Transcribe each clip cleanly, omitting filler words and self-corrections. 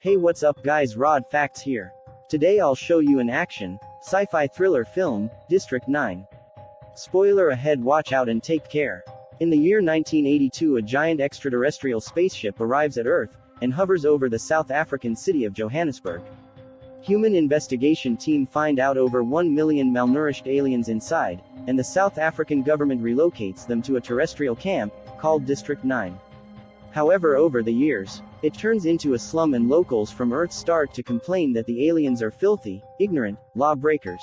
Hey, what's up guys, Rod Facts here. Today I'll show you an action, sci-fi thriller film, District 9. Spoiler ahead, watch out and take care. In the year 1982, a giant extraterrestrial spaceship arrives at Earth, and hovers over the South African city of Johannesburg. Human investigation team find out over 1 million malnourished aliens inside, and the South African government relocates them to a terrestrial camp, called District 9. However, over the years, it turns into a slum and locals from Earth start to complain that the aliens are filthy, ignorant, law-breakers,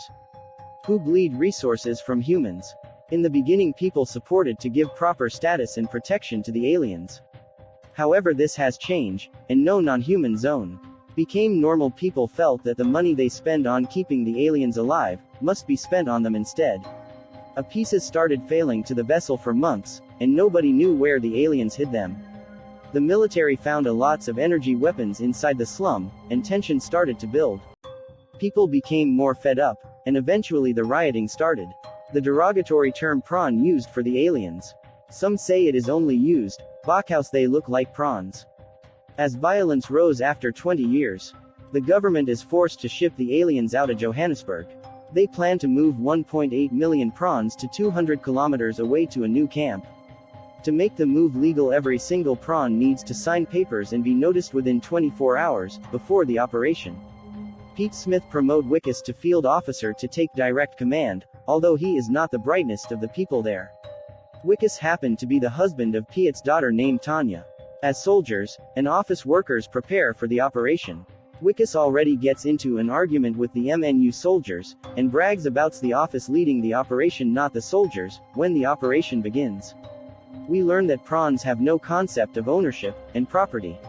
who bleed resources from humans. In the beginning, people supported to give proper status and protection to the aliens. However, this has changed, and no non-human zone became normal. People felt that the money they spend on keeping the aliens alive must be spent on them instead. Pieces started failing to the vessel for months, and nobody knew where the aliens hid them. The military found lots of energy weapons inside the slum, and tension started to build. People became more fed up, and eventually the rioting started. The derogatory term prawn used for the aliens. Some say it is only used, because they look like prawns. As violence rose after 20 years, the government is forced to ship the aliens out of Johannesburg. They plan to move 1.8 million prawns to 200 kilometers away to a new camp. To make the move legal, every single prawn needs to sign papers and be noticed within 24 hours, before the operation. Pete Smith promoted Wickes to field officer to take direct command, although he is not the brightest of the people there. Wickes happened to be the husband of Pete's daughter named Tanya. As soldiers and office workers prepare for the operation, Wickes already gets into an argument with the MNU soldiers, and brags about the office leading the operation, not the soldiers, when the operation begins. We learn that prawns have no concept of ownership and property.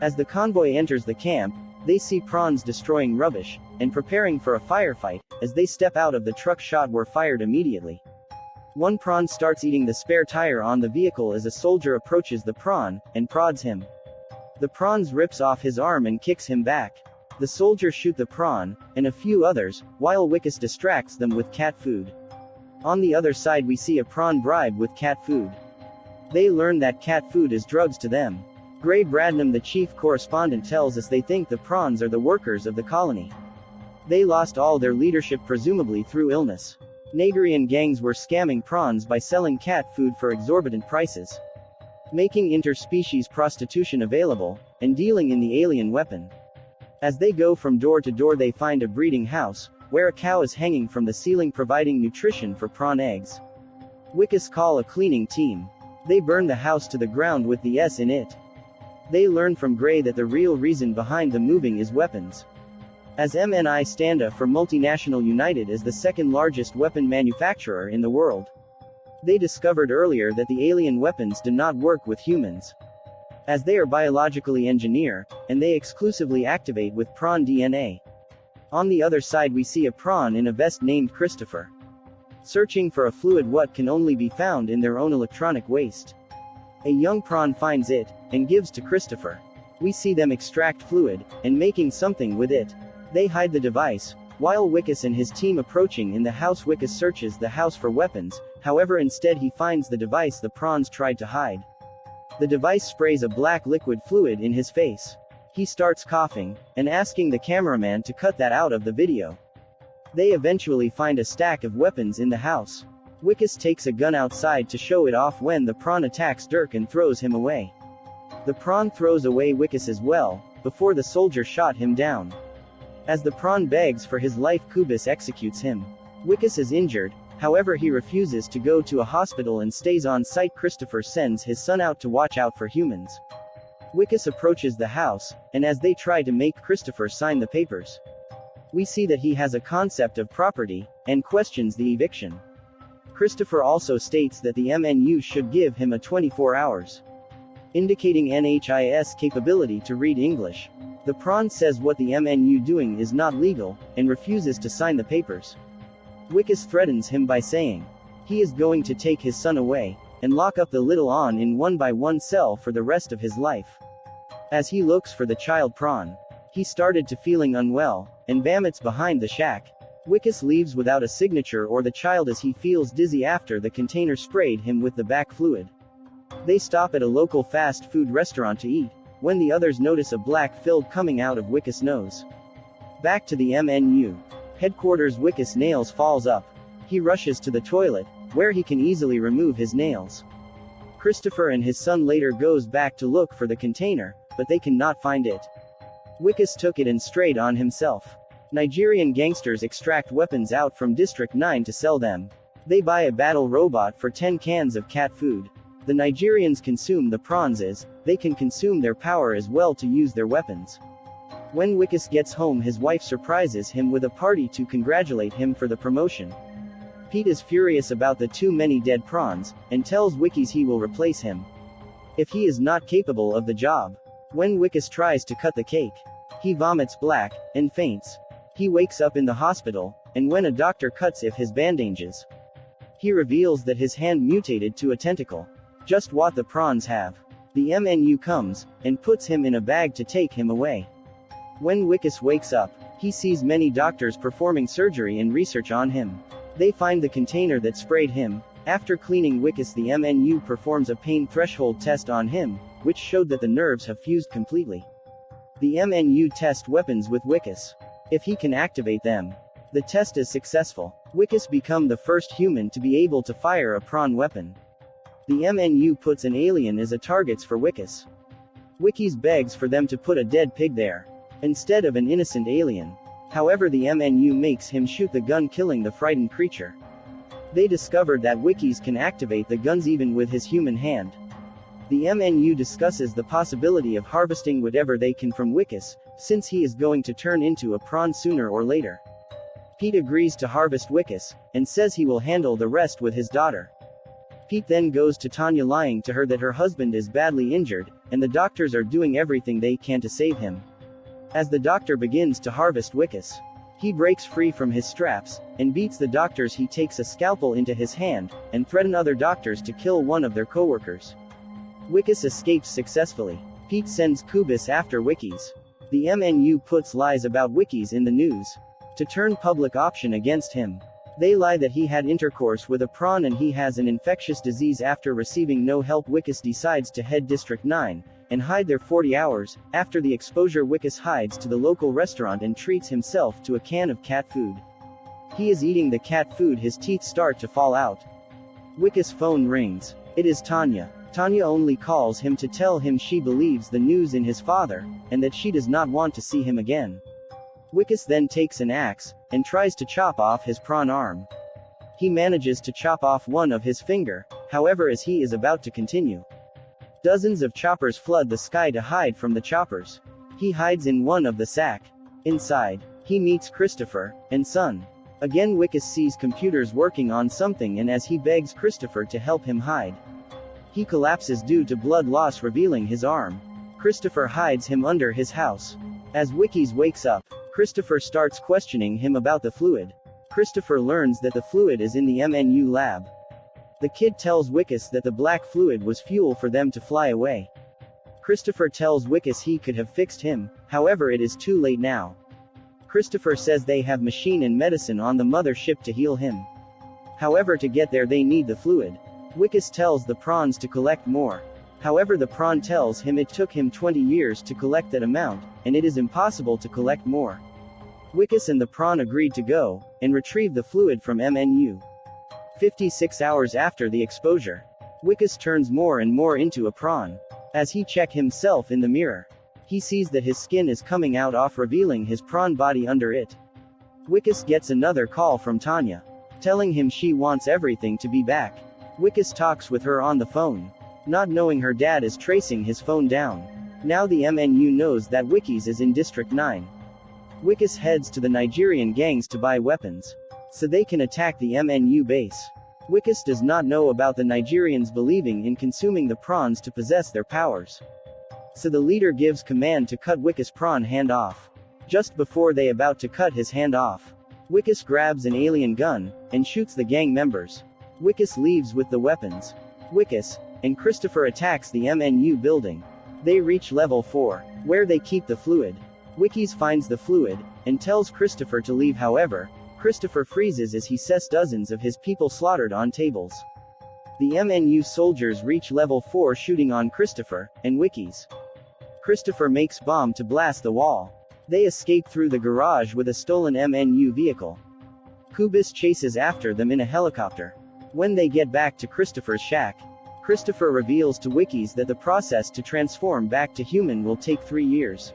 As the convoy enters the camp, they see prawns destroying rubbish and preparing for a firefight. As they step out of the truck, shot were fired immediately. One prawn starts eating the spare tire on the vehicle as a soldier approaches the prawn and prods him. The prawn rips off his arm and kicks him back. The soldier shoot the prawn and a few others, while Wickes distracts them with cat food. On the other side, we see a prawn bribe with cat food. They learn that cat food is drugs to them. Gray Bradnam, the chief correspondent, tells us they think the prawns are the workers of the colony. They lost all their leadership, presumably through illness. Nigerian gangs were scamming prawns by selling cat food for exorbitant prices, making interspecies prostitution available, and dealing in the alien weapon. As they go from door to door, they find a breeding house, where a cow is hanging from the ceiling providing nutrition for prawn eggs. Wickes call a cleaning team. They burn the house to the ground with the S in it. They learn from Gray that the real reason behind the moving is weapons. As MNI stand for Multinational United is the second largest weapon manufacturer in the world. They discovered earlier that the alien weapons do not work with humans, as they are biologically engineered, and they exclusively activate with prawn DNA. On the other side, we see a prawn in a vest named Christopher, searching for a fluid what can only be found in their own electronic waste. A young prawn finds it, and gives to Christopher. We see them extract fluid, and making something with it. They hide the device, while Wickes and his team approaching in the house. Wickes searches the house for weapons, however instead he finds the device the prawns tried to hide. The device sprays a black liquid fluid in his face. He starts coughing, and asking the cameraman to cut that out of the video. They eventually find a stack of weapons in the house. Wickes takes a gun outside to show it off when the prawn attacks Dirk and throws him away. The prawn throws away Wickes as well, before the soldier shot him down. As the prawn begs for his life, Kubis executes him. Wickes is injured, however he refuses to go to a hospital and stays on site. Christopher sends his son out to watch out for humans. Wickes approaches the house, and as they try to make Christopher sign the papers, we see that he has a concept of property, and questions the eviction. Christopher also states that the MNU should give him a 24 hours, indicating NHIS capability to read English. The prawn says what the MNU doing is not legal, and refuses to sign the papers. Wickes threatens him by saying he is going to take his son away, and lock up the little on in one by one cell for the rest of his life. As he looks for the child prawn, he started to feeling unwell, and vomits behind the shack. Wickes leaves without a signature or the child as he feels dizzy after the container sprayed him with the back fluid. They stop at a local fast food restaurant to eat. when the others notice a black film coming out of Wickus' nose. Back to the MNU headquarters, Wickus' nails falls up. He rushes to the toilet, where he can easily remove his nails. Christopher and his son later goes back to look for the container, but they cannot find it. Wickus took it and strayed on himself. Nigerian gangsters extract weapons out from District 9 to sell them. They buy a battle robot for 10 cans of cat food. The Nigerians consume the prawns as they can consume their power as well to use their weapons. When Wickus gets home, his wife surprises him with a party to congratulate him for the promotion. Pete is furious about the too many dead prawns, and tells Wickus he will replace him if he is not capable of the job. When Wickus tries to cut the cake, he vomits black, and faints. He wakes up in the hospital, and when a doctor cuts his bandages, he reveals that his hand mutated to a tentacle. Just what the prawns have. The MNU comes, and puts him in a bag to take him away. When Wickus wakes up, he sees many doctors performing surgery and research on him. They find the container that sprayed him. After cleaning Wickus, the MNU performs a pain threshold test on him, which showed that the nerves have fused completely. The MNU test weapons with Wickus. If he can activate them, the test is successful. Wickus become the first human to be able to fire a prawn weapon. The MNU puts an alien as a target for Wickus. Wickus begs for them to put a dead pig there, instead of an innocent alien. However, the MNU makes him shoot the gun, killing the frightened creature. They discovered that Wickus can activate the guns even with his human hand. The MNU discusses the possibility of harvesting whatever they can from Wickus, since he is going to turn into a prawn sooner or later. Pete agrees to harvest Wickus, and says he will handle the rest with his daughter. Pete then goes to Tanya, lying to her that her husband is badly injured, and the doctors are doing everything they can to save him. As the doctor begins to harvest Wickus, he breaks free from his straps, and beats the doctors. He takes a scalpel into his hand, and threatens other doctors to kill one of their co-workers. Wickus escapes successfully. Pete sends Kubis after Wickus. The MNU puts lies about Wickus in the news, to turn public opinion against him. They lie that he had intercourse with a prawn and he has an infectious disease. After receiving no help, Wickus decides to head District 9, and hide there 40 hours. After the exposure, Wickus hides to the local restaurant and treats himself to a can of cat food. He is eating the cat food, his teeth start to fall out. Wickus' phone rings. It is Tanya. Tanya only calls him to tell him she believes the news in his father, and that she does not want to see him again. Wickus then takes an axe, and tries to chop off his prawn arm. He manages to chop off one of his finger, however, as he is about to continue, dozens of choppers flood the sky to hide from the choppers. He hides in one of the sack. Inside, he meets Christopher and son. Again, Wickus sees computers working on something, and as he begs Christopher to help him hide, he collapses due to blood loss, revealing his arm. Christopher hides him under his house. As Wickus wakes up, Christopher starts questioning him about the fluid. Christopher learns that the fluid is in the MNU lab. The kid tells Wickus that the black fluid was fuel for them to fly away. Christopher tells Wickus he could have fixed him, however it is too late now. Christopher says they have machine and medicine on the mothership to heal him. However, to get there they need the fluid. Wickus tells the prawns to collect more. However, the prawn tells him it took him 20 years to collect that amount, and it is impossible to collect more. Wickus and the prawn agreed to go, and retrieve the fluid from MNU. 56 hours after the exposure, Wickus turns more and more into a prawn. As he checks himself in the mirror, he sees that his skin is coming out off, revealing his prawn body under it. Wickus gets another call from Tanya, telling him she wants everything to be back. Wickus talks with her on the phone, not knowing her dad is tracing his phone down. Now the MNU knows that Wickus is in District 9. Wickus heads to the Nigerian gangs to buy weapons, so they can attack the MNU base. Wickus does not know about the Nigerians believing in consuming the prawns to possess their powers. So the leader gives command to cut Wickus' prawn hand off. Just before they about to cut his hand off, Wickus grabs an alien gun, and shoots the gang members. Wickus leaves with the weapons. Wickus and Christopher attacks the MNU building. They reach level 4, where they keep the fluid. Wickus finds the fluid, and tells Christopher to leave. However, Christopher freezes as he sees dozens of his people slaughtered on tables. The MNU soldiers reach level 4, shooting on Christopher and Wickus. Christopher makes bomb to blast the wall. They escape through the garage with a stolen MNU vehicle. Kubis chases after them in a helicopter. When they get back to Christopher's shack, Christopher reveals to Wikis that the process to transform back to human will take 3 years.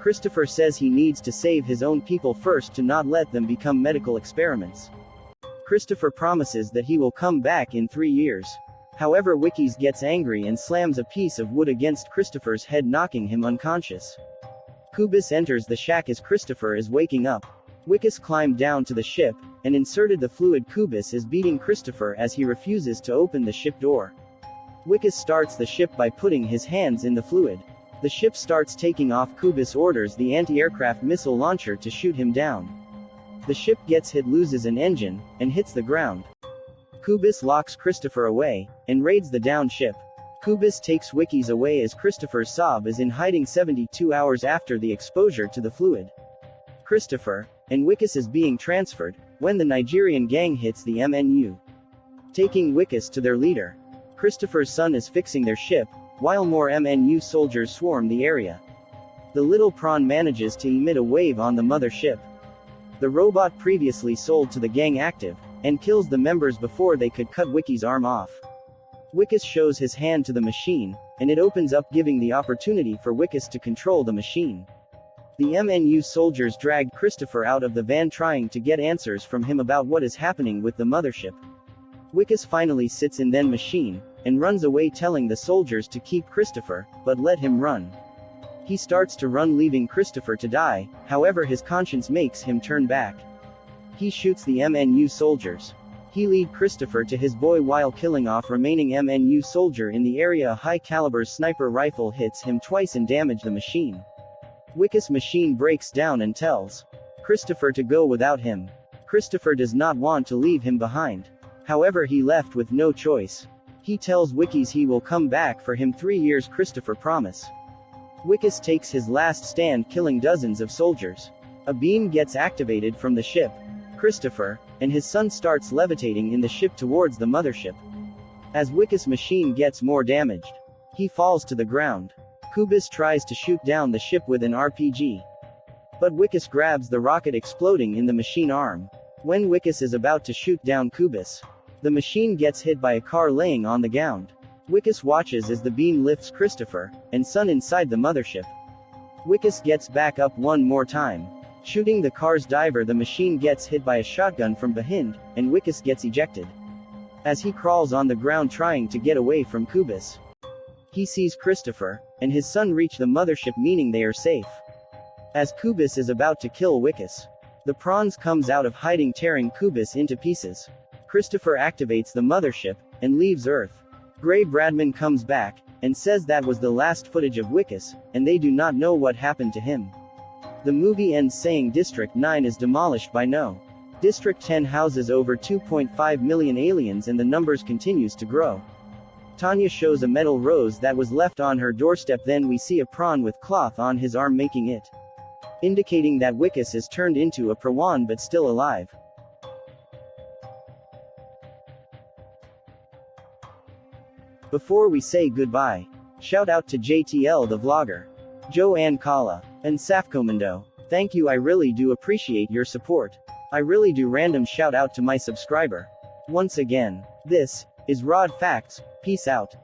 Christopher says he needs to save his own people first to not let them become medical experiments. Christopher promises that he will come back in 3 years. However, Wikis gets angry and slams a piece of wood against Christopher's head, knocking him unconscious. Kubis enters the shack as Christopher is waking up. Wikis climbed down to the ship and inserted the fluid. Kubis is beating Christopher as he refuses to open the ship door. Wikis starts the ship by putting his hands in the fluid. The ship starts taking off. Kubis orders the anti-aircraft missile launcher to shoot him down. The ship gets hit, loses an engine, and hits the ground. Kubis locks Christopher away and raids the downed ship. Kubis takes Wikis away as Christopher's Saab is in hiding 72 hours after the exposure to the fluid. Christopher and Wikis is being transferred when the Nigerian gang hits the MNU, taking Wikis to their leader. Christopher's son is fixing their ship, while more MNU soldiers swarm the area. The little prawn manages to emit a wave on the mother ship. The robot previously sold to the gang active, and kills the members before they could cut Wikis' arm off. Wikis shows his hand to the machine, and it opens up, giving the opportunity for Wikis to control the machine. The MNU soldiers dragged Christopher out of the van, trying to get answers from him about what is happening with the mothership. Wikis finally sits in the machine, and runs away, telling the soldiers to keep Christopher, but let him run. He starts to run, leaving Christopher to die. However, his conscience makes him turn back. He shoots the MNU soldiers. He leads Christopher to his boy while killing off remaining MNU soldier in the area. A high-caliber sniper rifle hits him twice and damages the machine. Wikis' machine breaks down and tells Christopher to go without him. Christopher does not want to leave him behind. However, he left with no choice. He tells Wikis he will come back for him 3 years. Christopher promise. Wikis takes his last stand, killing dozens of soldiers. A beam gets activated from the ship. Christopher and his son starts levitating in the ship towards the mothership. As Wikis' machine gets more damaged, he falls to the ground. Kubis tries to shoot down the ship with an RPG, but Wikis grabs the rocket, exploding in the machine arm. When Wikis is about to shoot down Kubis, the machine gets hit by a car laying on the ground. Wikis watches as the beam lifts Christopher and son inside the mothership. Wikis gets back up one more time, shooting the car's diver. The machine gets hit by a shotgun from behind, and Wikis gets ejected. As he crawls on the ground trying to get away from Kubis, he sees Christopher and his son reach the mothership, meaning they are safe. As Kubis is about to kill Wikis, the prawns comes out of hiding, tearing Kubis into pieces. Christopher activates the mothership and leaves Earth. Gray Bradman comes back and says that was the last footage of Wikis, and they do not know what happened to him. The movie ends saying District 9 is demolished by no. District 10 houses over 2.5 million aliens, and the numbers continues to grow. Tanya shows a metal rose that was left on her doorstep. Then we see a prawn with cloth on his arm, making it indicating that Wikis is turned into a prawn but still alive. Before we say goodbye, shout out to JTL the vlogger, Joanne Kala, and Safcomundo. Thank you, I really do appreciate your support. I really do. Random shout out to my subscriber. Once again, this is Rod Facts. Peace out.